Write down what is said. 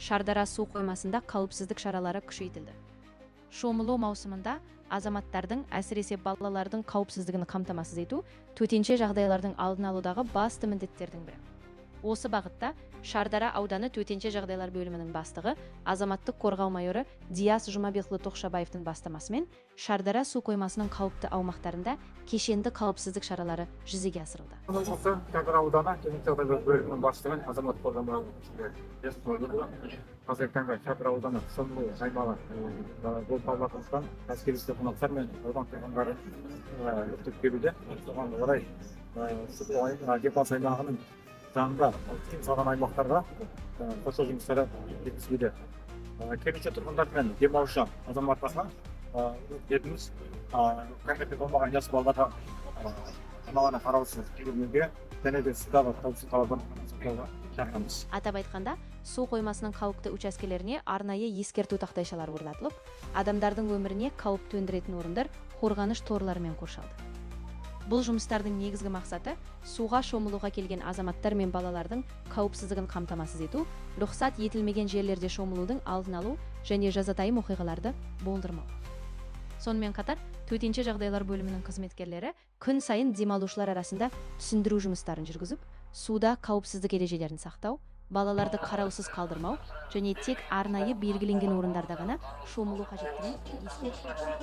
Шардара су қоймасында қауіпсіздік шаралары күшейтілді. Шомылу маусымында азаматтардың, әсіресе балалардың қауіпсіздігін қамтамасыз ету төтенше жағдайлардың алдын алудағы басты міндеттердің бірі. Осы бағытта Шардара ауданы төтенше жағдайлар бөлімінің бастығы, азаматтық қорғау майоры Диас Жұмабекұлы Тоқшабаевтың бастамасымен Шардара су қоймасының қауіпті аумақтарында кешенді қауіпсіздік шаралары жүзеге асырылды. Шардара ауданы төтенше жағдайлар бөлімінің бастығы, азаматтық қорғау майоры қазіргі таңда Шардара ауданы шомылу аймағы болып табылатындықтан әскери қонақтар мен аудан тұрғындары үгіттеп келуде. Соған орай демалыс аймағының жанында тыйым салған аймақтарға қоршау жұмыстары жүргізілуде. Келуші тұрғындар мен демалушы азаматтарға өздеріңіз кәмелетке толмаған жас балаларға аналарына қараусыз келуге және де судағы қауіпсіздік талаптарын сақтауға шақырамыз. Атап айтқанда, су қоймасының қауіпті учаскелеріне арнайы ескерту тақтайшалары орнатылып, адамдардың өміріне қауіп төндіретін орындар қорғаныш торларымен қоршалды. Бұл жұмыстардың негізгі мақсаты суға шомылуға келген азаматтар мен балалардың қауіпсіздігін қамтамасыз ету, рұқсат етілмеген жерлерде шомылудың алдын алу және жазатайым оқиғаларды болдырмау. Сонымен қатар, төтенше жағдайлар бөлімінің қызметкерлері күн сайын демалушылар арасында түсіндіру жұмыстарын жүргізіп, суда қауіпсіздік ережелерін сақтау, балаларды қараусыз қалдырмау және тек арнайы белгіленген орындарда ғана шомылу қажеттігін ескертеді.